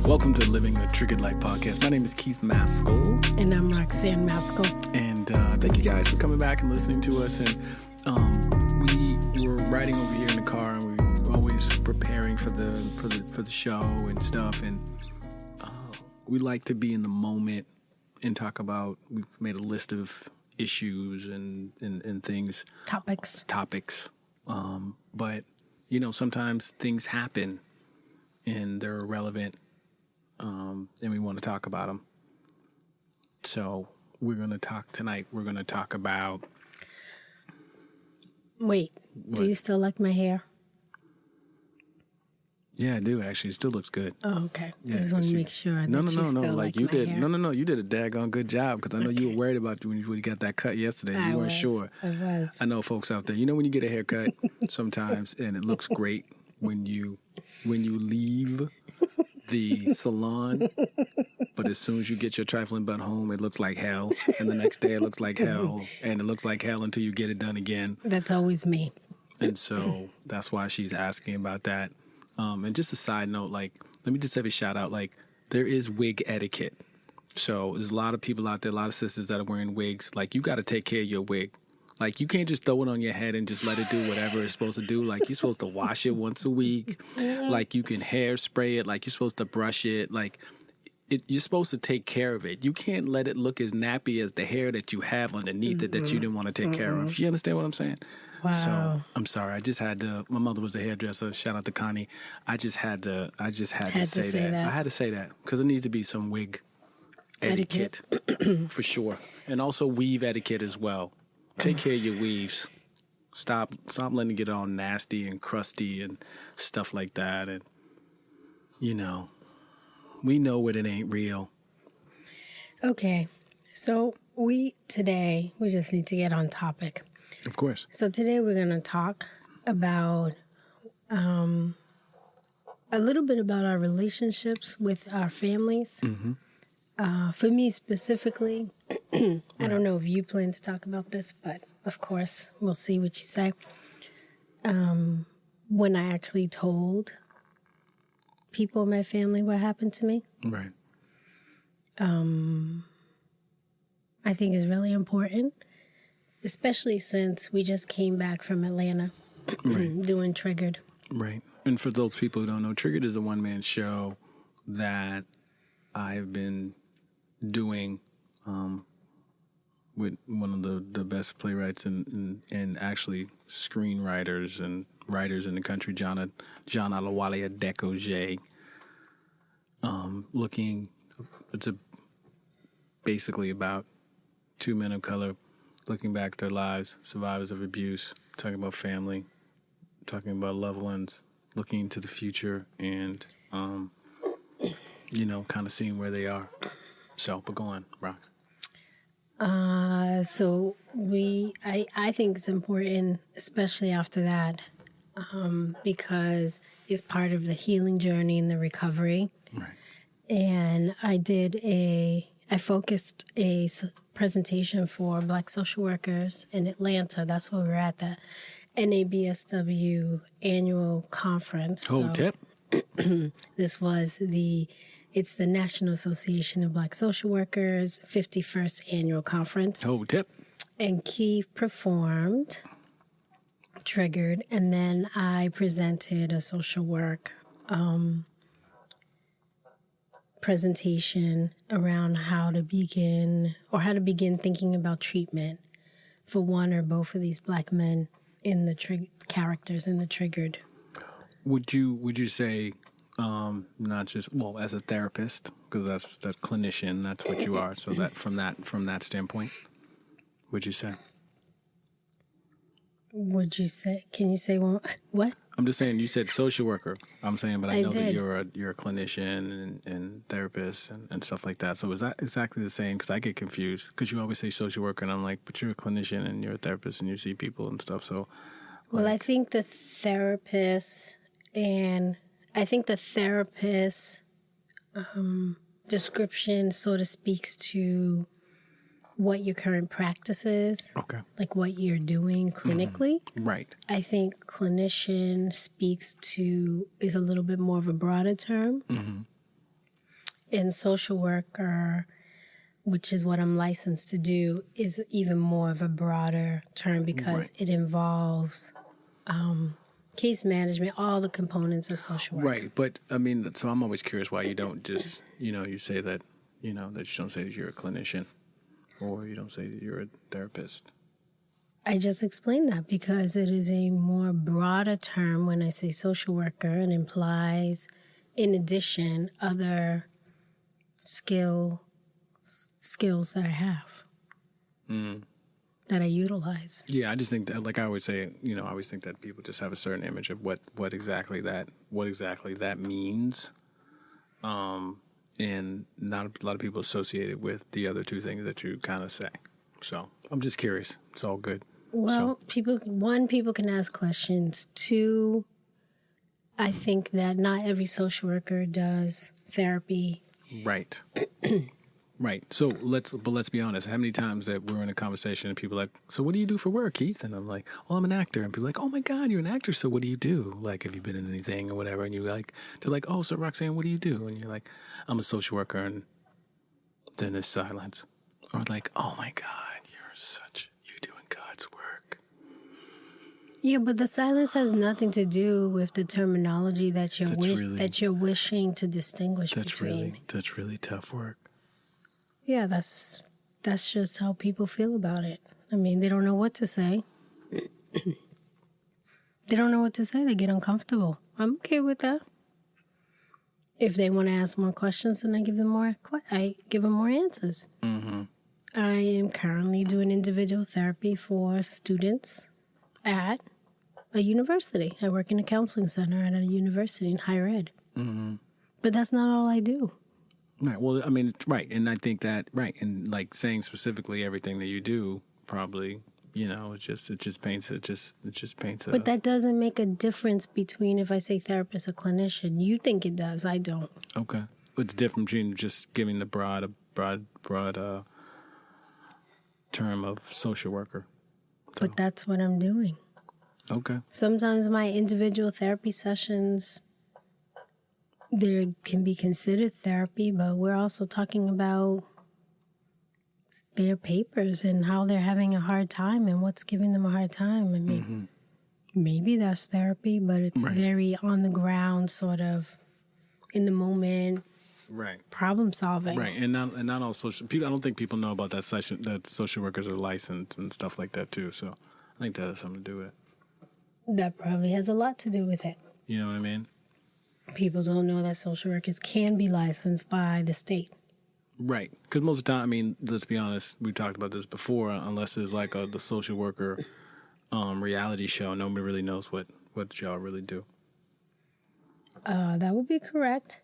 Welcome to Living the Triggered Life podcast. My name is Keith Maskell. And I'm Roxann Maskell. And thank you guys for coming back and listening to us. And we were riding over here in the car, and we were always preparing for the show and stuff. And we like to be in the moment and talk about. We've made a list of issues and things. Topics. But you know, sometimes things happen and they're irrelevant. And we want to talk about them. So we're going to talk tonight. We're going to talk about. Wait, do you still like my hair? Yeah, I do actually. It still looks good. Oh, okay. Yeah, I just want to make sure. No. Still Like you did. hair. No. You did a daggone good job because I know you were worried about when you got that cut yesterday. You weren't sure. I was. I know folks out there. You know when you get a haircut sometimes and it looks great when you leave the salon, but as soon as you get your trifling butt home, it looks like hell, and the next day it looks like hell, and it looks like hell until you get it done again. That's always me. And so that's why she's asking about that. And just a side note, like, let me just have a shout out, like, there is wig etiquette. So there's a lot of people out there, a lot of sisters that are wearing wigs. Like, you got to take care of your wig. Like, you can't just throw it on your head and just let it do whatever it's supposed to do. Like, you're supposed to wash it once a week. Like, you can hairspray it. Like, you're supposed to brush it. Like, you're supposed to take care of it. You can't let it look as nappy as the hair that you have underneath it that you didn't want to take care of. You understand what I'm saying? Wow. So, I'm sorry. I just had to. My mother was a hairdresser. Shout out to Connie. I just had to say that. I had to say that because there needs to be some wig etiquette for sure. And also weave etiquette as well. Take care of your weaves. Stop letting it get all nasty and crusty and stuff like that. And, you know, we know when it ain't real. Okay. So we just need to get on topic. Of course. So today we're going to talk about a little bit about our relationships with our families. Mm-hmm. For me specifically, I don't know if you plan to talk about this, but of course, we'll see what you say. When I actually told people in my family what happened to me, Right. I think is really important, especially since we just came back from Atlanta doing Triggered. Right. And for those people who don't know, Triggered is a one-man show that I've been doing with one of the best playwrights and actually screenwriters and writers in the country, John Alawale Adekoje. It's basically about two men of color looking back at their lives, survivors of abuse, talking about family, talking about loved ones, looking into the future, and kind of seeing where they are. So, but go on, Rox. So I think it's important, especially after that, because it's part of the healing journey and the recovery. Right. And I focused a presentation for Black social workers in Atlanta. That's where we were at, the NABSW annual conference. Oh, tip. This was it's the National Association of Black Social Workers 51st annual conference. Oh, tip. And Keith performed Triggered, and then I presented a social work presentation around how to begin thinking about treatment for one or both of these Black men in the characters in the Triggered. Would you say, not just, well, as a therapist, because that's that clinician, that's what you are. So that from that standpoint, would you say? Would you say? Can you say what? I'm just saying. You said social worker. I'm saying, but I know that did. you're a clinician and therapist and stuff like that. So is that exactly the same? Because I get confused because you always say social worker, and I'm like, but you're a clinician and you're a therapist and you see people and stuff. So, Well, I think the therapist description sort of speaks to what your current practice is. Okay. Like what you're doing clinically. Mm-hmm. Right. I think clinician is a little bit more of a broader term. Mm-hmm. And social worker, which is what I'm licensed to do, is even more of a broader term because it involves case management, all the components of social work. Right. But, I mean, so I'm always curious why you don't just, you say that, that you don't say that you're a clinician or you don't say that you're a therapist. I just explained that because it is a more broader term when I say social worker and implies, in addition, other skills that I have that I utilize. Yeah, I just think that, like I always say, I always think that people just have a certain image of what exactly that means, and not a lot of people associate it with the other two things that you kind of say. So I'm just curious. It's all good. Well, people can ask questions. Two, I think that not every social worker does therapy. Right. Right. So let's be honest. How many times that we're in a conversation and people are like, so what do you do for work, Keith? And I'm like, well, I'm an actor. And people are like, oh my God, you're an actor. So what do you do? Like, have you been in anything or whatever? And they're like, oh, so Roxann, what do you do? And you're like, I'm a social worker. And then there's silence. Or like, oh my God, you're doing God's work. Yeah, but the silence has nothing to do with the terminology that you're wishing to distinguish between. That's really tough work. Yeah, that's just how people feel about it. I mean, they don't know what to say. They don't know what to say. They get uncomfortable. I'm okay with that. If they want to ask more questions, then I give them more answers. Mm-hmm. I am currently doing individual therapy for students at a university. I work in a counseling center at a university in higher ed. Mm-hmm. But that's not all I do. Right. Well, I mean, right. And I think that, right. And like saying specifically everything that you do probably, it just paints a... But that doesn't make a difference between if I say therapist or clinician. You think it does. I don't. Okay. What's different between just giving the broad term of social worker? So. But that's what I'm doing. Okay. Sometimes my individual therapy sessions, there can be considered therapy, but we're also talking about their papers and how they're having a hard time and what's giving them a hard time. I mean, maybe that's therapy, but it's very on the ground, sort of in the moment, problem solving. Right, and not all social people. I don't think people know about that session that social workers are licensed and stuff like that too. So I think that has something to do with it. That probably has a lot to do with it. You know what I mean? People don't know that social workers can be licensed by the state. Right. Because most of the time, I mean, let's be honest, we talked about this before, unless it's like the social worker reality show, nobody really knows what y'all really do. That would be correct.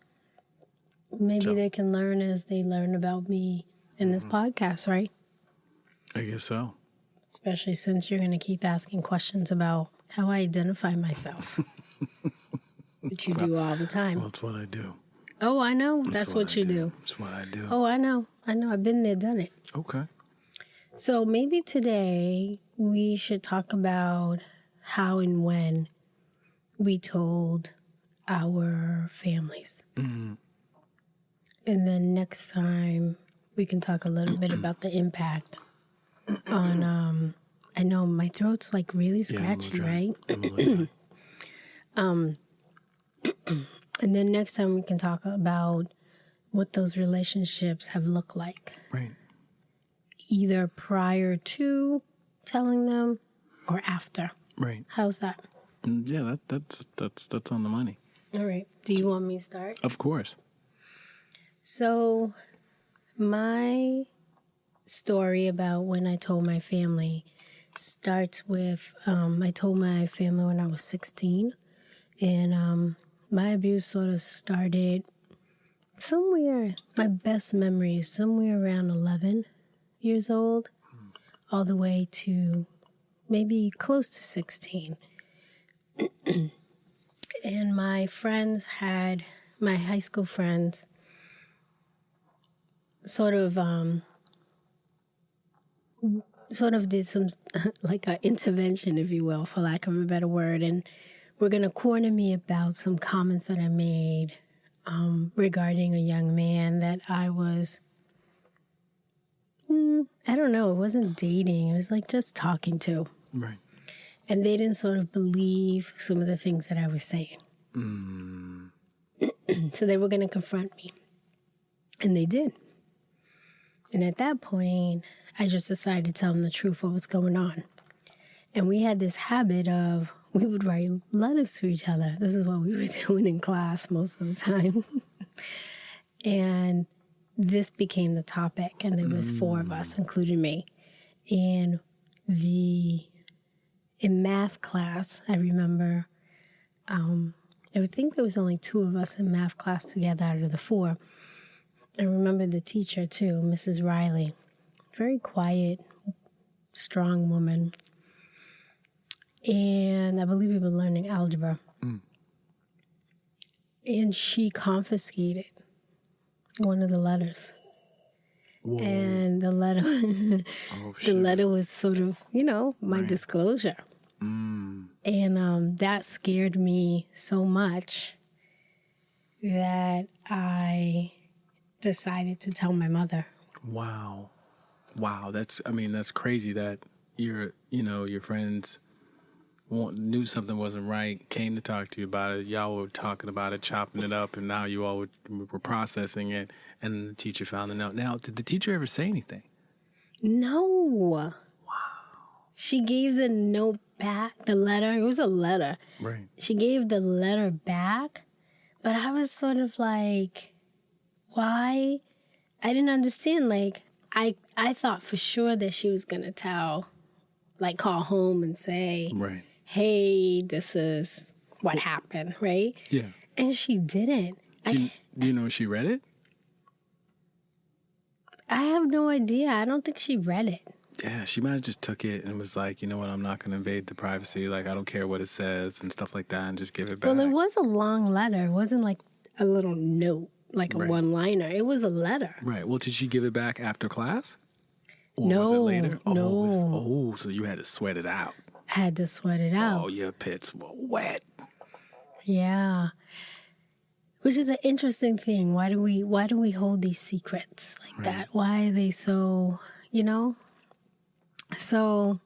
Maybe they can learn as they learn about me in this podcast, right? I guess so. Especially since you're going to keep asking questions about how I identify myself. Which you do all the time. Well, that's what I do. Oh, I know. That's what you do. That's what I do. Oh, I know. I've been there, done it. Okay. So maybe today we should talk about how and when we told our families. Mm-hmm. And then next time we can talk a little bit about the impact on, I know my throat's like really scratchy, right? And then next time we can talk about what those relationships have looked like. Right. Either prior to telling them or after. Right. How's that? Yeah, that's on the money. All right. Do you want me to start? Of course. So my story about when I told my family starts with, I told my family when I was 16. And my abuse sort of started somewhere, my best memories, somewhere around 11 years old, all the way to maybe close to 16. And my high school friends sort of did some, like an intervention, if you will, for lack of a better word, and we're going to corner me about some comments that I made regarding a young man that I was, I don't know, it wasn't dating. It was like just talking to. Right. And they didn't sort of believe some of the things that I was saying. So they were going to confront me. And they did. And at that point, I just decided to tell them the truth of what's going on. And we had this habit of, we would write letters to each other. This is what we were doing in class most of the time. And this became the topic. And there was 4 of us, including me. And in math class, I remember, I think there was only 2 of us in math class together out of the 4. I remember the teacher too, Mrs. Riley. Very quiet, strong woman. And I believe we were learning algebra. And she confiscated one of the letters. Whoa. And the letter, the letter was sort of, my disclosure. And that scared me so much that I decided to tell my mother. Wow. That's crazy that your friends knew something wasn't right, came to talk to you about it. Y'all were talking about it, chopping it up, and now you all were processing it, and the teacher found the note. Now, did the teacher ever say anything? No. Wow. She gave the note back, the letter. It was a letter. Right. She gave the letter back, but I was sort of like, why? I didn't understand. Like, I thought for sure that she was going to call home and say, right, hey, this is what happened, right? Yeah. And she didn't. Do you know if she read it? I have no idea. I don't think she read it. Yeah, she might have just took it and was like, you know what, I'm not going to invade the privacy. Like, I don't care what it says and stuff like that, and just give it back. Well, it was a long letter. It wasn't like a little note, like a one-liner. It was a letter. Right. Well, did she give it back after class? Or no. Was it later? No. So you had to sweat it out. I had to sweat it out. Oh, your pits were wet. Yeah. Which is an interesting thing. Why do we hold these secrets like that? Why are they so, So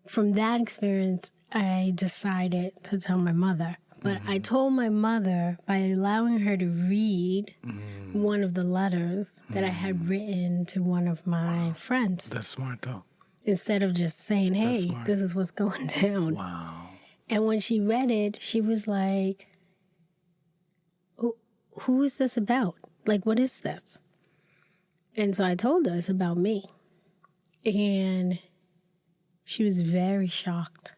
from that experience, I decided to tell my mother. But I told my mother by allowing her to read one of the letters that I had written to one of my friends. That's smart, though. Instead of just saying, hey, this is what's going down. Wow. And when she read it, she was like, who is this about? Like, what is this? And so I told her it's about me. And she was very shocked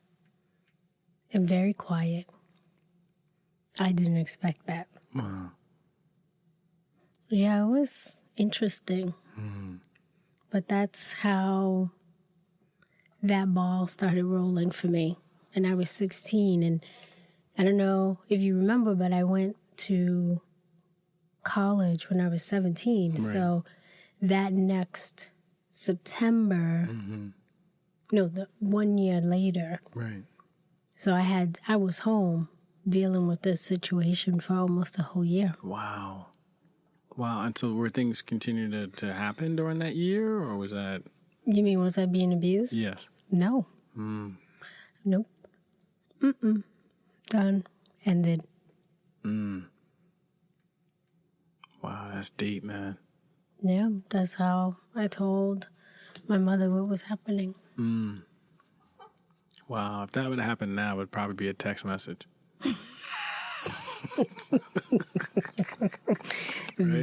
and very quiet. I didn't expect that. Wow. Yeah, it was interesting. But that's how that ball started rolling for me. And I was 16. And I don't know if you remember, but I went to college when I was 17. Right. So that next September, the 1 year later. Right. So I was home dealing with this situation for almost a whole year. Wow. And so were things continuing to happen during that year, or was that... You mean, was I being abused? Yes. No. Nope. Done. Ended. Wow, that's deep, man. Yeah, that's how I told my mother what was happening. Wow, if that would have happened now, it would probably be a text message. Right?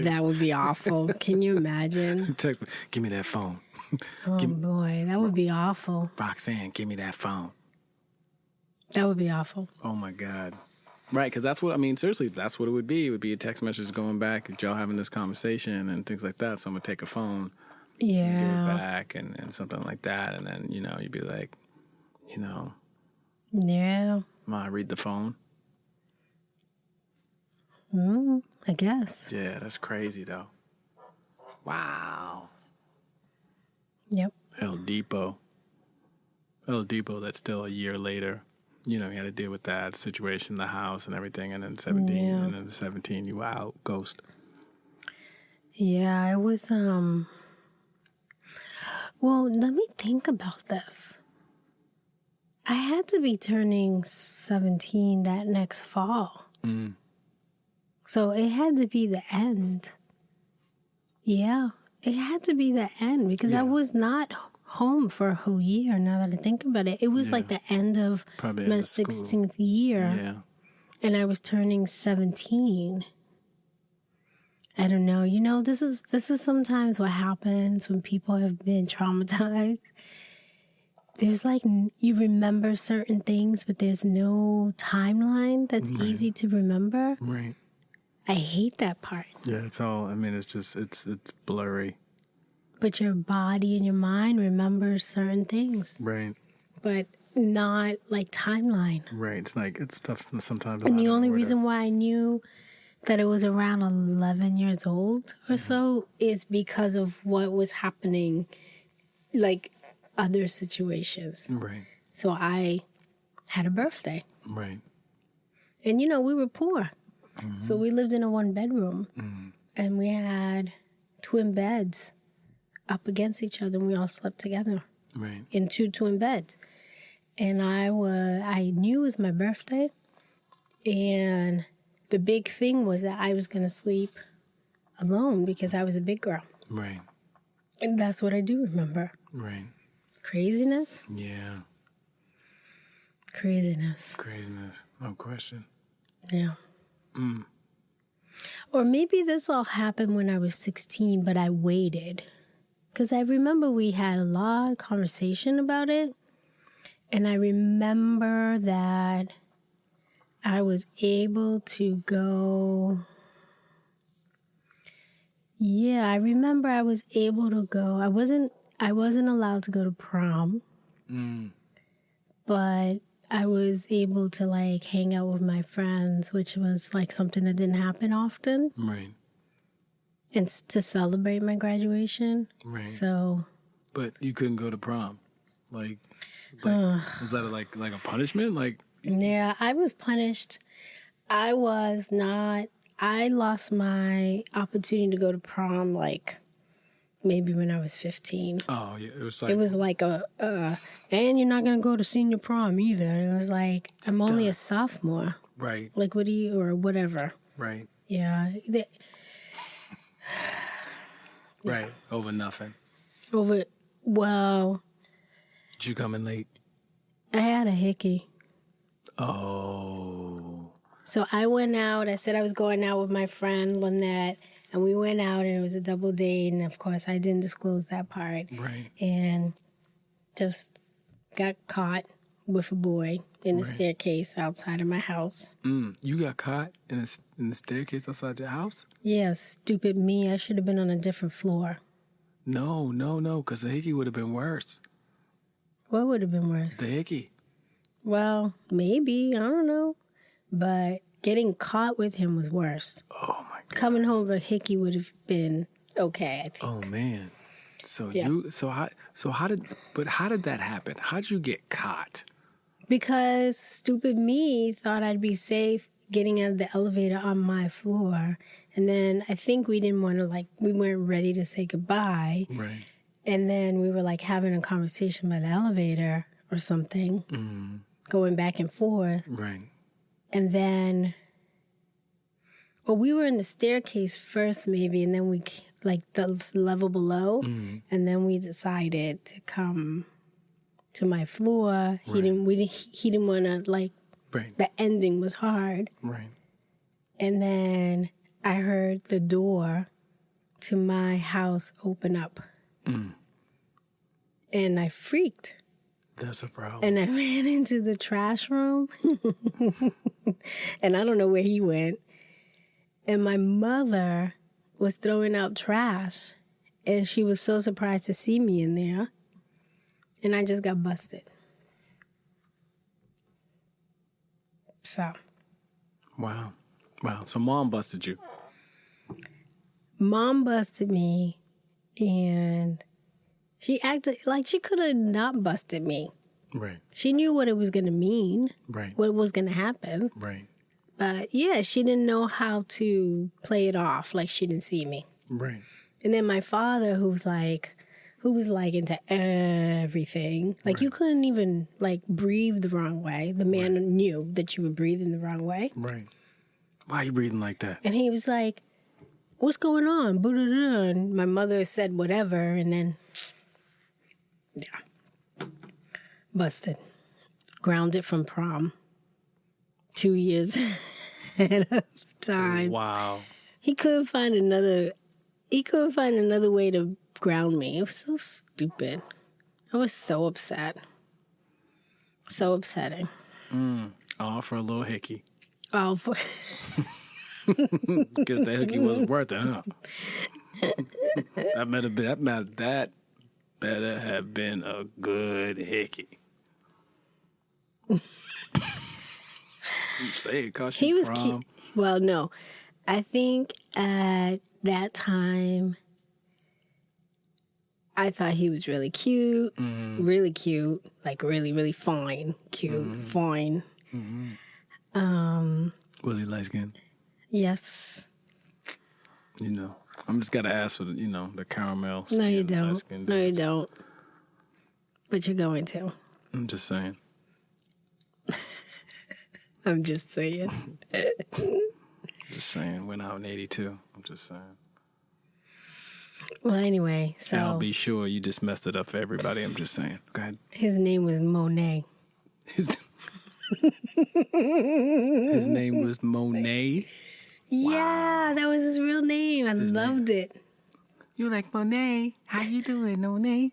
That would be awful. Can you imagine? Text, give me that phone. Oh, boy, that would be awful. Roxann, give me that phone. That would be awful. Oh, my God. Right, because that's what, seriously, that's what it would be. It would be a text message going back, y'all having this conversation and things like that. Someone would take a phone, give it back and something like that. And then, you'd be like, Yeah. Ma, read the phone. I guess. Yeah, that's crazy, though. Wow. Yep. El Depot, that's still a year later. you know, you had to deal with that situation, the house and everything, and then 17, and then 17, you were out, ghost. Yeah, I was, well, let me think about this. I had to be turning 17 that next fall. So it had to be the end. Yeah, it had to be the end because I was not home for a whole year now that I think about it. It was like the end of Probably my end of school. 16th year. Yeah. And I was turning 17. I don't know. You know, this is sometimes what happens when people have been traumatized. There's like, you remember certain things, but there's no timeline that's easy to remember. Right. I hate that part. Yeah, it's all, I mean, it's just, it's blurry. But your body and your mind remembers certain things. Right. But not like timeline. Right. It's like, it's tough sometimes. And the only reason why I knew that it was around 11 years old or so is because of what was happening, like other situations. Right. So I had a birthday. Right. And, you know, we were poor. So we lived in a 1-bedroom. And we had twin beds up against each other. And we all slept together Right. in 2 twin beds. And I knew it was my birthday. And the big thing was that I was going to sleep alone because I was a big girl. Right. And that's what I do remember. Right. Craziness? Yeah. Craziness. Craziness. No question. Yeah. Or maybe this all happened when I was 16, but I waited. Because I remember we had a lot of conversation about it. And I remember that I was able to go. Yeah, I remember I was able to go. I wasn't allowed to go to prom. But I was able to like hang out with my friends, which was like something that didn't happen often. Right. And to celebrate my graduation. Right. So. But you couldn't go to prom. Like was that like a punishment? Like. Yeah, I was punished. I lost my opportunity to go to prom like maybe when I was 15. Oh, yeah. It was like and you're not going to go to senior prom either. It was like, I'm only a sophomore. Right. Like, what do you, or whatever. Right. Yeah. Right. Over nothing. Well. Did you come in late? I had a hickey. Oh. So I went out. I said I was going out with my friend Lynette, and we went out, and it was a double date. And of course, I didn't disclose that part. Right. And just got caught with a boy in the staircase outside of my house. You got caught in the staircase outside your house? Yeah, stupid me. I should have been on a different floor. No, because the hickey would have been worse. What would have been worse? The hickey. Well, maybe. I don't know. But getting caught with him was worse. Oh, my God. Coming home with a hickey would have been okay, I think. Oh, man. So Yeah. how did that happen? How'd you get caught? Because stupid me thought I'd be safe getting out of the elevator on my floor. And then I think we didn't want to, we weren't ready to say goodbye. Right. And then we were having a conversation by the elevator or something, going back and forth. Right. And then, we were in the staircase first maybe, and then we, the level below. And then we decided to come to my floor. He didn't want to, Right. the ending was hard. Right. And then I heard the door to my house open up. And I freaked. That's a problem. And I ran into the trash room. And I don't know where he went. And my mother was throwing out trash. And she was so surprised to see me in there. And I just got busted. So. Wow. So mom busted you. Mom busted me. And she acted like she could have not busted me. Right. She knew what it was going to mean, Right. what was going to happen. Right. But yeah, she didn't know how to play it off like she didn't see me. Right. And then my father, who was like into everything. Like you couldn't even like breathe the wrong way. The man knew that you were breathing the wrong way. Right. Why are you breathing like that? And he was like, what's going on? Boo-doo-doo. And my mother said whatever, and then, yeah, busted. Grounded from prom. 2 years ahead of time. Wow. He couldn't find another way to ground me. It was so stupid. I was so upset. So upsetting. All for a little hickey. Oh, for... Because that hickey wasn't worth it, huh? That better have been a good hickey. Say it, cost you He was prom. cute. Well, no. I think at that time, I thought he was really cute. Really cute. Like really, really fine. Cute. Fine. Was he light skinned? Yes. You know, I'm just got to ask for the caramel skin. No, you don't. light-skinned No, you dudes. don't. But you're going to. I'm just saying. I'm just saying. Just saying. Went out in 82. I'm just saying. Well, anyway, so I'll be sure you just messed it up for everybody. I'm just saying. Go ahead. his name was Monet. His name was Monet. Yeah, that was his real name. I loved it. You like Monet? How you doing, Monet?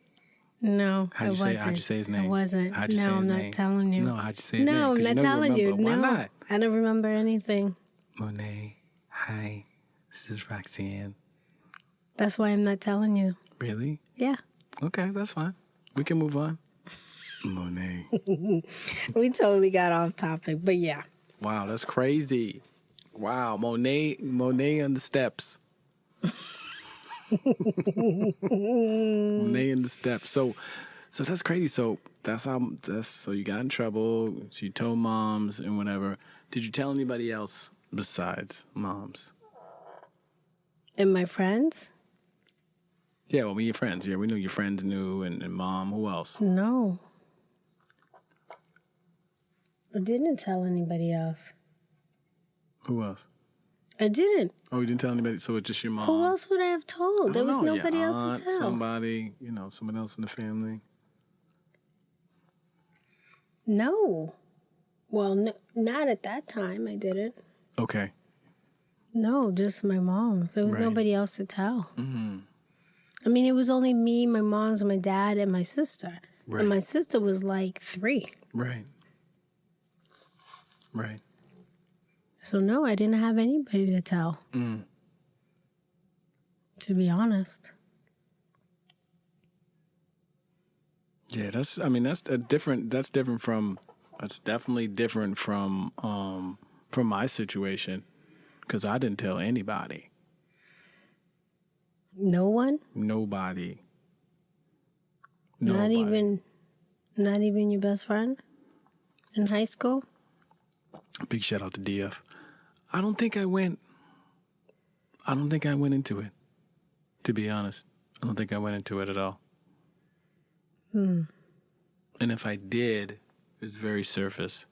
No, How'd you say his name? I wasn't. How'd you say his I'm not name? telling you. No, how'd you say his name? No, I'm 'Cause not you telling you. remember. Why No, not? I don't remember anything. Monet, hi. This is Roxann. That's why I'm not telling you. Really? Yeah. Okay, that's fine. We can move on. Monet. We totally got off topic, but yeah. Wow, that's crazy. Wow, Monet on the steps. Monet in the steps. So that's crazy. So so you got in trouble. So you told moms and whatever. Did you tell anybody else besides moms? And my friends? Yeah, well, your friends. Yeah, we knew your friends knew, and mom. Who else? No. I didn't tell anybody else. Who else? I didn't. Oh, you didn't tell anybody. So it's just your mom. Who else would I have told? There was nobody Your else aunt, to tell. Somebody, someone else in the family. No. Well, no, not at that time. I didn't. Okay. No, just my mom's. There was Right. nobody else to tell. Mm-hmm. I mean, it was only me, my mom's, my dad, and my sister. Right. And my sister was like 3. Right. Right. So, no, I didn't have anybody to tell. To be honest. Yeah, that's definitely different from my situation, because I didn't tell anybody. No one? Nobody. Not even your best friend in high school? Big shout out to DF. I don't think I went into it, to be honest. I don't think I went into it at all. And if I did, it was very surface.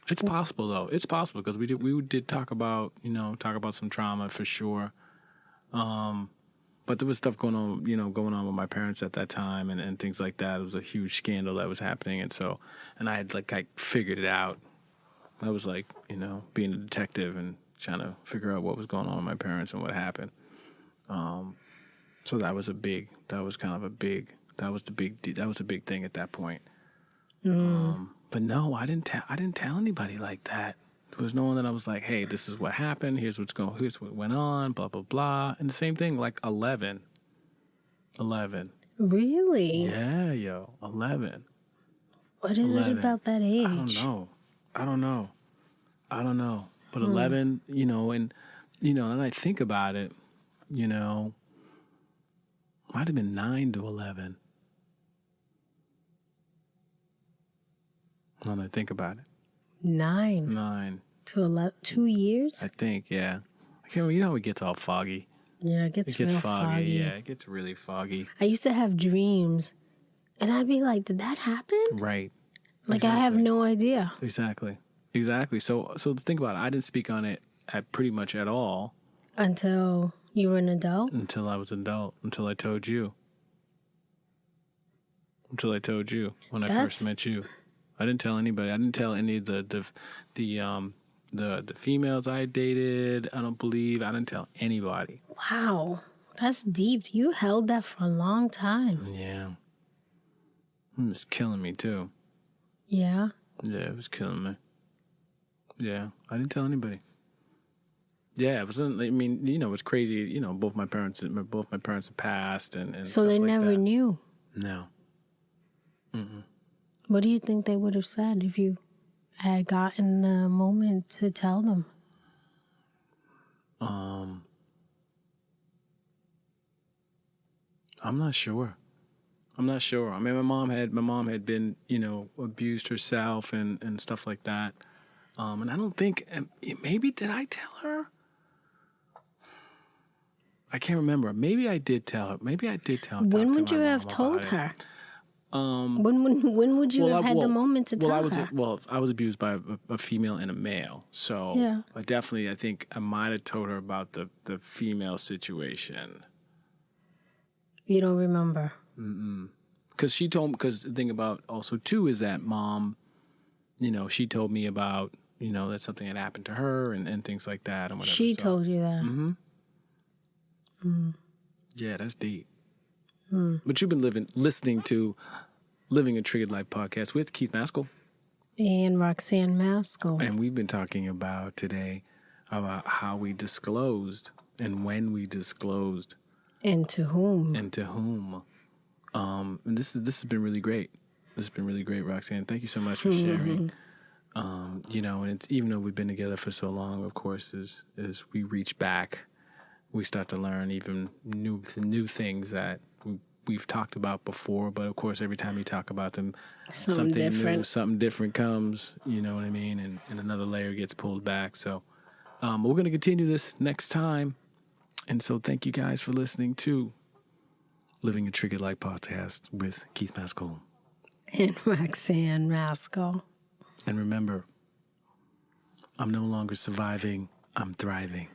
It's possible though. It's possible, because we did talk about some trauma for sure. But there was stuff going on with my parents at that time and things like that. It was a huge scandal that was happening, and I had I figured it out. I was being a detective and trying to figure out what was going on with my parents and what happened. So that was a big thing at that point. But no, I didn't tell anybody like that. There was no one that I was like, hey, this is what happened. Here's what went on, blah, blah, blah. And the same thing, 11. Really? Yeah, yo, 11. What is 11. it about that age? I don't know. But 11, and I think about it, might have been 9 to 11. Now that I think about it. 9. 9. To 11, 2 years? I think, yeah. I can't remember. You know how it gets all foggy. Yeah, it gets real foggy. Yeah, it gets really foggy. I used to have dreams, and I'd be like, did that happen? Right. Like, Exactly. I have no idea. Exactly. So think about it. I didn't speak on it at pretty much at all. Until you were an adult? Until I was an adult. Until I told you. Until I told you when I first met you. I didn't tell anybody. I didn't tell any of the females I dated. I don't believe. I didn't tell anybody. Wow. That's deep. You held that for a long time. Yeah. It was killing me too. Yeah? Yeah, it was killing me. Yeah. I didn't tell anybody. Yeah, it wasn't. I mean, you know, it's crazy. You know, both my parents have passed, and so they never knew. No. Mm-mm. What do you think they would have said if you had gotten the moment to tell them? I'm not sure. I mean, my mom had been, you know, abused herself and stuff like that. And I don't think, maybe did I tell her? I can't remember. Maybe I did tell her. When would you have told her? When would you have had the moment to tell her? I was abused by a female and a male. So yeah. I think I might have told her about the female situation. You don't remember? Mm-mm. Because the thing about also too is that mom, you know, she told me about, you know, that something had happened to her and things like that and whatever. She told you that? Mm-hmm. Mm. Yeah, that's deep. Mm. But you've been listening to Living a Triggered Life podcast with Keith Maskell. And Roxann Maskell. And we've been talking about today about how we disclosed and when we disclosed. And to whom. And this has been really great. This has been really great, Roxann. Thank you so much for sharing. You know, and it's, even though we've been together for so long, of course, as we reach back, we start to learn even new things that we've talked about before. But of course, every time you talk about them, something new, something different comes. You know what I mean? And another layer gets pulled back. So we're going to continue this next time. And so thank you guys for listening to Living a Triggered Life podcast with Keith Maskell. And Roxann Maskell. And remember, I'm no longer surviving, I'm thriving.